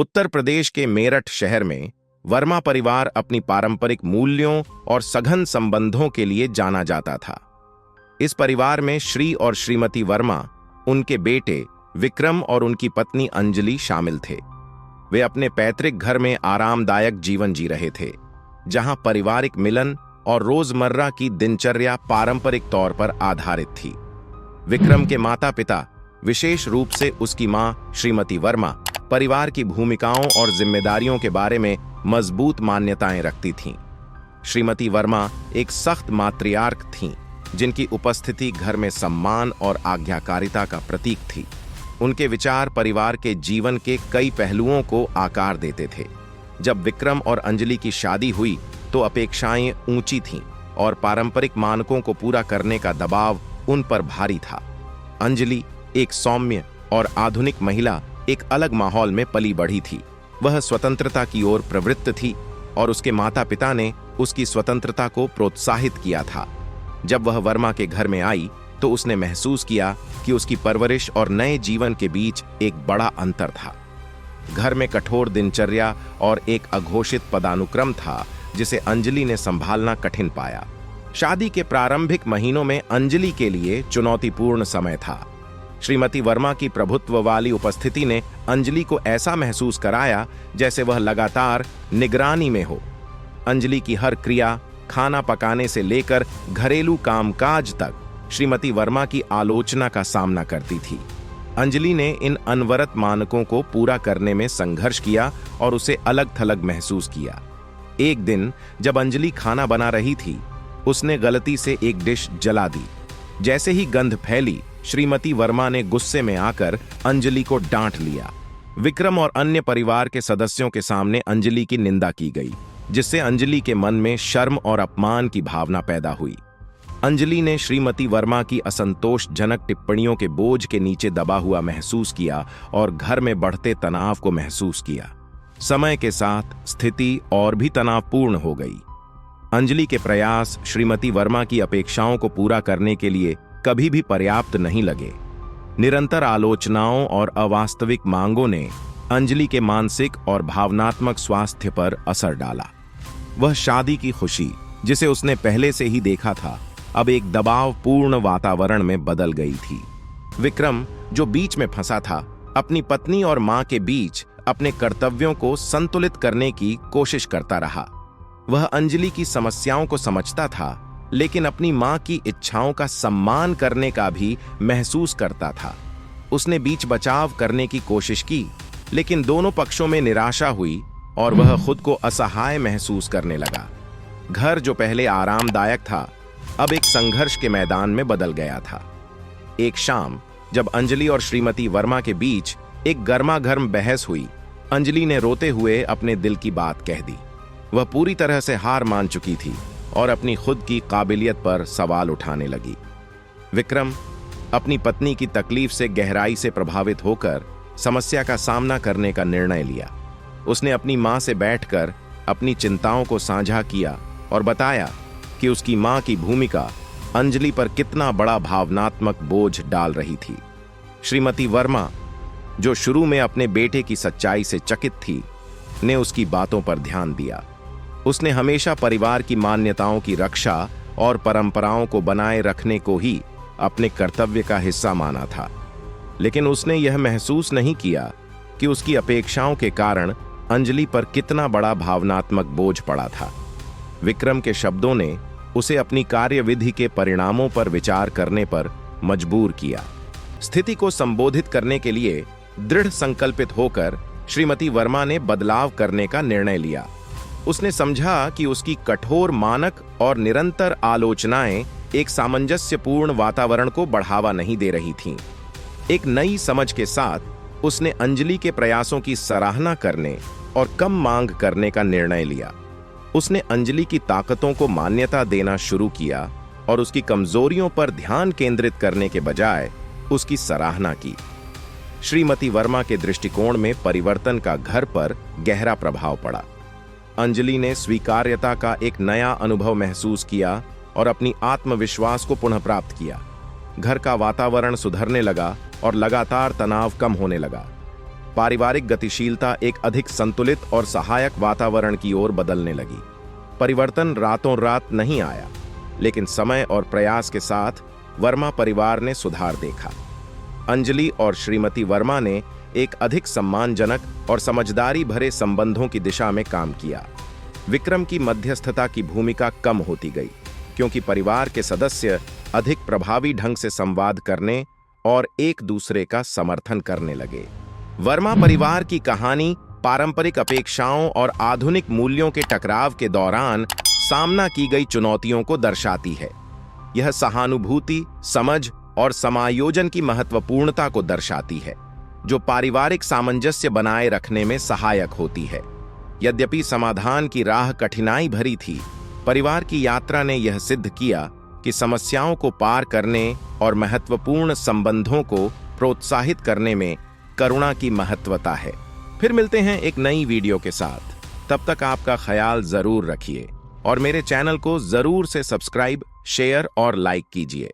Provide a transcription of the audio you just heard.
उत्तर प्रदेश के मेरठ शहर में वर्मा परिवार अपनी पारंपरिक मूल्यों और सघन संबंधों के लिए जाना जाता था। इस परिवार में श्री और श्रीमती वर्मा, उनके बेटे विक्रम और उनकी पत्नी अंजलि शामिल थे। वे अपने पैतृक घर में आरामदायक जीवन जी रहे थे, जहां पारिवारिक मिलन और रोजमर्रा की दिनचर्या पारंपरिक तौर पर आधारित थी। विक्रम के माता पिता, विशेष रूप से उसकी मां श्रीमती वर्मा, परिवार की भूमिकाओं और जिम्मेदारियों के बारे में मजबूत मान्यताएं रखती थीं। श्रीमती वर्मा एक सख्त मात्रियार्क थीं, जिनकी उपस्थिति घर में सम्मान और आज्ञाकारिता का प्रतीक थी। उनके विचार परिवार के जीवन के कई पहलुओं को आकार देते थे। जब विक्रम और अंजलि की शादी हुई तो अपेक्षाएं ऊंची थीं और पारंपरिक मानकों को पूरा करने का दबाव उन पर भारी था। अंजलि एक सौम्य और आधुनिक महिला एक अलग माहौल में पली बढ़ी थी। वह स्वतंत्रता की ओर प्रवृत्त थी और उसके माता पिता ने उसकी स्वतंत्रता को प्रोत्साहित किया था। जब वह वर्मा के घर में आई तो उसने महसूस किया कि उसकी परवरिश और नए जीवन के बीच एक बड़ा अंतर था। घर में कठोर दिनचर्या और एक अघोषित पदानुक्रम था, जिसे अंजलि ने संभालना कठिन पाया। शादी के प्रारंभिक महीनों में अंजलि के लिए चुनौतीपूर्ण समय था। श्रीमती वर्मा की प्रभुत्व वाली उपस्थिति ने अंजलि को ऐसा महसूस कराया जैसे वह लगातार निगरानी में हो। अंजलि की हर क्रिया, खाना पकाने से लेकर घरेलू कामकाज तक, श्रीमती वर्मा की आलोचना का सामना करती थी। अंजलि ने इन अनवरत मानकों को पूरा करने में संघर्ष किया और उसे अलग थलग महसूस किया। एक दिन जब अंजलि खाना बना रही थी, उसने गलती से एक डिश जला दी। जैसे ही गंध फैली, श्रीमती वर्मा ने गुस्से में आकर अंजलि को डांट लिया। विक्रम और अन्य परिवार के सदस्यों के सामने अंजलि की निंदा की गई, जिससे अंजलि के मन में शर्म और अपमान की भावना पैदा हुई। अंजलि ने श्रीमती वर्मा की असंतोषजनक टिप्पणियों के बोझ के नीचे दबा हुआ महसूस किया और घर में बढ़ते तनाव को महसूस किया। समय के साथ स्थिति और भी तनावपूर्ण हो गई। अंजलि के प्रयास श्रीमती वर्मा की अपेक्षाओं को पूरा करने के लिए कभी भी पर्याप्त नहीं लगे। निरंतर आलोचनाओं और अवास्तविक मांगों ने अंजलि के मानसिक और भावनात्मक स्वास्थ्य पर असर डाला। वह शादी की खुशी, जिसे उसने पहले से ही देखा था, अब एक दबावपूर्ण वातावरण में बदल गई थी। विक्रम, जो बीच में फंसा था, अपनी पत्नी और मां के बीच अपने कर्तव्यों को संतुलित करने की कोशिश करता रहा। वह अंजलि की समस्याओं को समझता था, लेकिन अपनी मां की इच्छाओं का सम्मान करने का भी महसूस करता था। उसने बीच बचाव करने की कोशिश की, लेकिन दोनों पक्षों में निराशा हुई और वह खुद को असहाय महसूस करने लगा। घर जो पहले आरामदायक था, अब एक संघर्ष के मैदान में बदल गया था। एक शाम जब अंजलि और श्रीमती वर्मा के बीच एक गर्मागर्म बहस हुई, अंजलि ने रोते हुए अपने दिल की बात कह दी। वह पूरी तरह से हार मान चुकी थी और अपनी खुद की काबिलियत पर सवाल उठाने लगी। विक्रम अपनी पत्नी की तकलीफ से गहराई से प्रभावित होकर समस्या का सामना करने का निर्णय लिया। उसने अपनी मां से बैठकर अपनी चिंताओं को साझा किया और बताया कि उसकी मां की भूमिका अंजलि पर कितना बड़ा भावनात्मक बोझ डाल रही थी। श्रीमती वर्मा, जो शुरू में अपने बेटे की सच्चाई से चकित थी, ने उसकी बातों पर ध्यान दिया। उसने हमेशा परिवार की मान्यताओं की रक्षा और परंपराओं को बनाए रखने को ही अपने कर्तव्य का हिस्सा माना था, लेकिन उसने यह महसूस नहीं किया कि उसकी अपेक्षाओं के कारण अंजलि पर कितना बड़ा भावनात्मक बोझ पड़ा था। विक्रम के शब्दों ने उसे अपनी कार्यविधि के परिणामों पर विचार करने पर मजबूर किया। स्थिति को संबोधित करने के लिए दृढ़ संकल्पित होकर श्रीमती वर्मा ने बदलाव करने का निर्णय लिया। उसने समझा कि उसकी कठोर मानक और निरंतर आलोचनाएं एक सामंजस्यपूर्ण वातावरण को बढ़ावा नहीं दे रही थीं। एक नई समझ के साथ उसने अंजलि के प्रयासों की सराहना करने और कम मांग करने का निर्णय लिया। उसने अंजलि की ताकतों को मान्यता देना शुरू किया और उसकी कमजोरियों पर ध्यान केंद्रित करने के बजाय उसकी सराहना की। श्रीमती वर्मा के दृष्टिकोण में परिवर्तन का घर पर गहरा प्रभाव पड़ा। अंजलि ने स्वीकार्यता का एक नया अनुभव महसूस किया और अपनी आत्मविश्वास को पुनः प्राप्त किया। घर का वातावरण सुधरने लगा और लगातार तनाव कम होने लगा। पारिवारिक गतिशीलता एक अधिक संतुलित और सहायक वातावरण की ओर बदलने लगी। परिवर्तन रातों रात नहीं आया, लेकिन समय और प्रयास के साथ वर्मा परिवार ने सुधार देखा। अंजलि और श्रीमती वर्मा ने एक अधिक सम्मानजनक और समझदारी भरे संबंधों की दिशा में काम किया। विक्रम की मध्यस्थता की भूमिका कम होती गई, क्योंकि परिवार के सदस्य अधिक प्रभावी ढंग से संवाद करने और एक दूसरे का समर्थन करने लगे। वर्मा परिवार की कहानी पारंपरिक अपेक्षाओं और आधुनिक मूल्यों के टकराव के दौरान सामना की गई चुनौतियों को दर्शाती है। यह सहानुभूति, समझ और समायोजन की महत्वपूर्णता को दर्शाती है, जो पारिवारिक सामंजस्य बनाए रखने में सहायक होती है। यद्यपि समाधान की राह कठिनाई भरी थी, परिवार की यात्रा ने यह सिद्ध किया कि समस्याओं को पार करने और महत्वपूर्ण संबंधों को प्रोत्साहित करने में करुणा की महत्वता है। फिर मिलते हैं एक नई वीडियो के साथ। तब तक आपका ख्याल जरूर रखिए और मेरे चैनल को जरूर से सब्सक्राइब, शेयर और लाइक कीजिए।